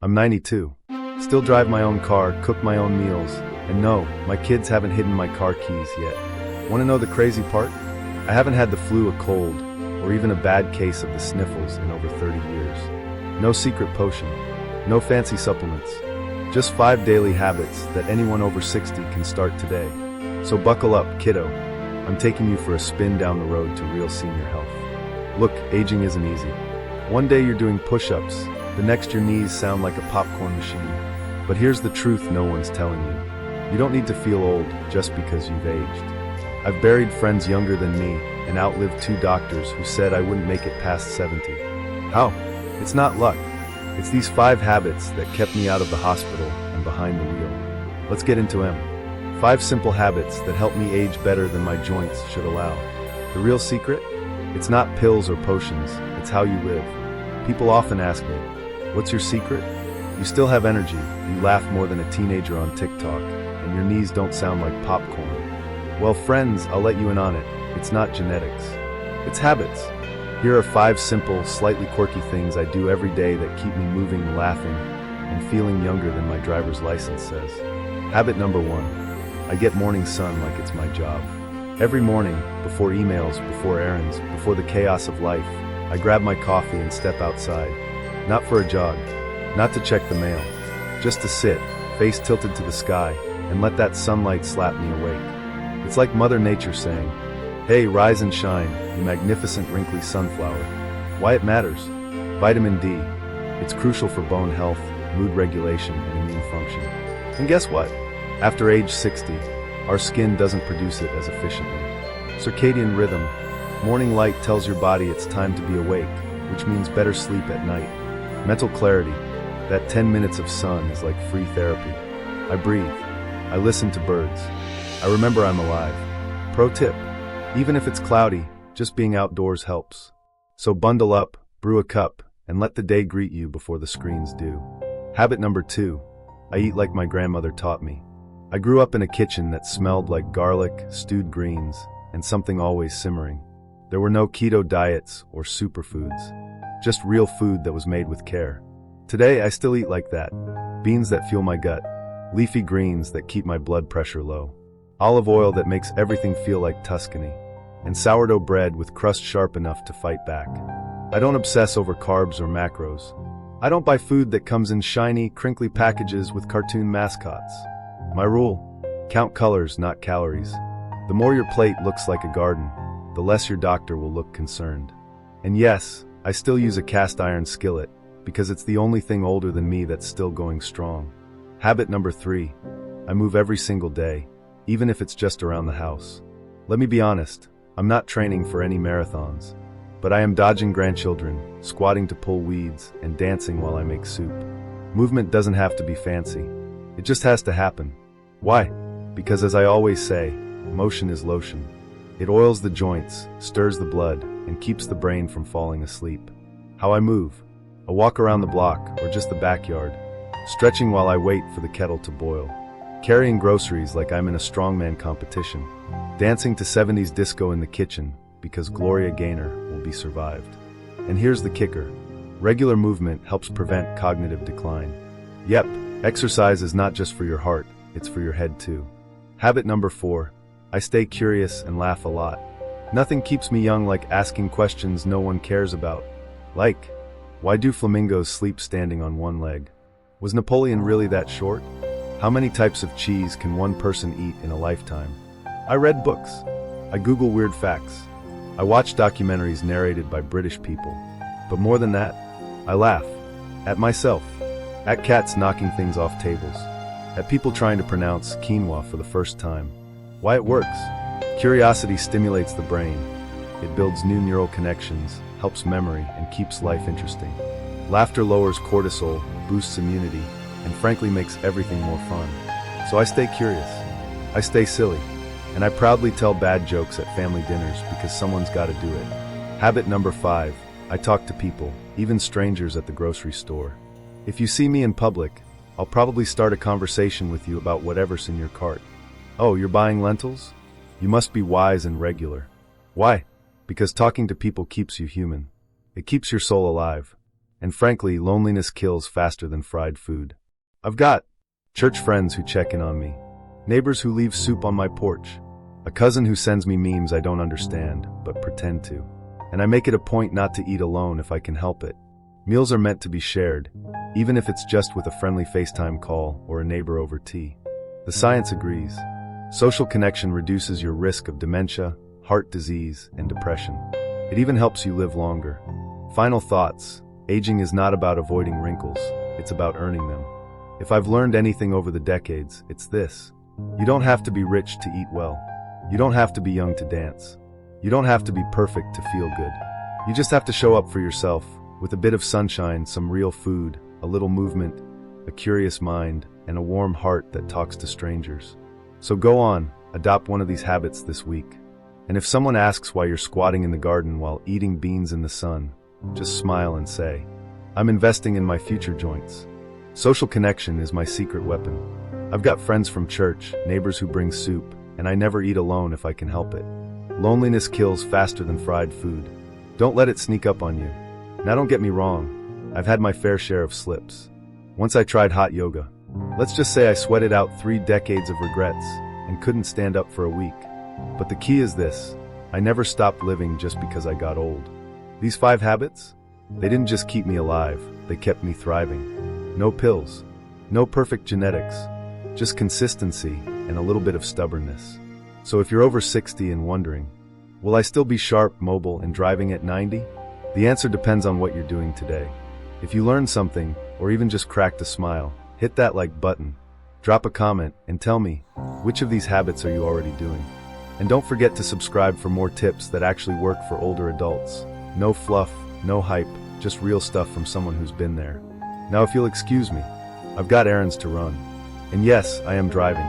I'm 92. Still drive my own car, cook my own meals, and no, my kids haven't hidden my car keys yet. Want to know the crazy part? I haven't had the flu, a cold, or even a bad case of the sniffles in over 30 years. No secret potion, no fancy supplements, just 5 daily habits that anyone over 60 can start today. So buckle up, kiddo. I'm taking you for a spin down the road to real senior health. Look, aging isn't easy. One day you're doing push-ups, the next your knees sound like a popcorn machine. But here's the truth no one's telling you. You don't need to feel old just because you've aged. I've buried friends younger than me and outlived 2 doctors who said I wouldn't make it past 70. How? It's not luck. It's these 5 habits that kept me out of the hospital and behind the wheel. Let's get into them. 5 simple habits that help me age better than my joints should allow. The real secret? It's not pills or potions, it's how you live. People often ask me, what's your secret? You still have energy, you laugh more than a teenager on TikTok, and your knees don't sound like popcorn. Well, friends, I'll let you in on it. It's not genetics. It's habits. Here are 5 simple, slightly quirky things I do every day that keep me moving, laughing, and feeling younger than my driver's license says. Habit number 1. I get morning sun like it's my job. Every morning, before emails, before errands, before the chaos of life, I grab my coffee and step outside. Not for a jog, not to check the mail, just to sit, face tilted to the sky, and let that sunlight slap me awake. It's like Mother Nature saying, hey, rise and shine, you magnificent wrinkly sunflower. Why it matters? Vitamin D. It's crucial for bone health, mood regulation, and immune function. And guess what? After age 60, our skin doesn't produce it as efficiently. Circadian rhythm. Morning light tells your body it's time to be awake, which means better sleep at night. Mental clarity. That 10 minutes of sun is like free therapy. I breathe. I listen to birds. I remember I'm alive. Pro tip. Even if it's cloudy, just being outdoors helps. So bundle up, brew a cup, and let the day greet you before the screens do. Habit number 2. I eat like my grandmother taught me. I grew up in a kitchen that smelled like garlic, stewed greens, and something always simmering. There were no keto diets or superfoods, just real food that was made with care. Today, I still eat like that. Beans that fuel my gut, leafy greens that keep my blood pressure low, olive oil that makes everything feel like Tuscany, and sourdough bread with crust sharp enough to fight back. I don't obsess over carbs or macros. I don't buy food that comes in shiny, crinkly packages with cartoon mascots. My rule: count colors, not calories. The more your plate looks like a garden, the less your doctor will look concerned. And yes, I still use a cast iron skillet, because it's the only thing older than me that's still going strong. Habit number 3. I move every single day, even if it's just around the house. Let me be honest, I'm not training for any marathons, but I am dodging grandchildren, squatting to pull weeds, and dancing while I make soup. Movement doesn't have to be fancy. It just has to happen. Why? Because as I always say, motion is lotion. It oils the joints, stirs the blood, and keeps the brain from falling asleep. How I move: a walk around the block or just the backyard, stretching while I wait for the kettle to boil, carrying groceries like I'm in a strongman competition, dancing to 70s disco in the kitchen because Gloria Gaynor will be survived. And here's the kicker: regular movement helps prevent cognitive decline. Yep, exercise is not just for your heart, it's for your head too. Habit number 4. I stay curious and laugh a lot. Nothing keeps me young like asking questions no one cares about. Like, why do flamingos sleep standing on one leg? Was Napoleon really that short? How many types of cheese can one person eat in a lifetime? I read books. I Google weird facts. I watch documentaries narrated by British people. But more than that, I laugh. At myself. At cats knocking things off tables. At people trying to pronounce quinoa for the first time. Why it works. Curiosity stimulates the brain. It builds new neural connections, helps memory, and keeps life interesting. Laughter lowers cortisol, boosts immunity, and frankly makes everything more fun. So I stay curious. I stay silly. And I proudly tell bad jokes at family dinners because someone's got to do it. Habit number 5. I talk to people, even strangers at the grocery store. If you see me in public, I'll probably start a conversation with you about whatever's in your cart. Oh, you're buying lentils? You must be wise and regular. Why? Because talking to people keeps you human. It keeps your soul alive. And frankly, loneliness kills faster than fried food. I've got church friends who check in on me, neighbors who leave soup on my porch, a cousin who sends me memes I don't understand, but pretend to. And I make it a point not to eat alone if I can help it. Meals are meant to be shared, even if it's just with a friendly FaceTime call or a neighbor over tea. The science agrees. Social connection reduces your risk of dementia, heart disease, and depression. It even helps you live longer. Final thoughts. Aging is not about avoiding wrinkles, it's about earning them. If I've learned anything over the decades, it's this. You don't have to be rich to eat well. You don't have to be young to dance. You don't have to be perfect to feel good. You just have to show up for yourself, with a bit of sunshine, some real food, a little movement, a curious mind, and a warm heart that talks to strangers. So go on, adopt one of these habits this week. And if someone asks why you're squatting in the garden while eating beans in the sun, just smile and say, I'm investing in my future joints. Social connection is my secret weapon. I've got friends from church, neighbors who bring soup, and I never eat alone if I can help it. Loneliness kills faster than fried food. Don't let it sneak up on you. Now don't get me wrong, I've had my fair share of slips. Once I tried hot yoga. Let's just say I sweated out 3 decades of regrets and couldn't stand up for a week. But the key is this, I never stopped living just because I got old. These 5 habits? They didn't just keep me alive, they kept me thriving. No pills, no perfect genetics, just consistency and a little bit of stubbornness. So if you're over 60 and wondering, will I still be sharp, mobile, and driving at 90? The answer depends on what you're doing today. If you learned something, or even just cracked a smile, hit that like button, drop a comment, and tell me, which of these habits are you already doing? And don't forget to subscribe for more tips that actually work for older adults. No fluff, no hype, just real stuff from someone who's been there. Now if you'll excuse me, I've got errands to run. And yes, I am driving.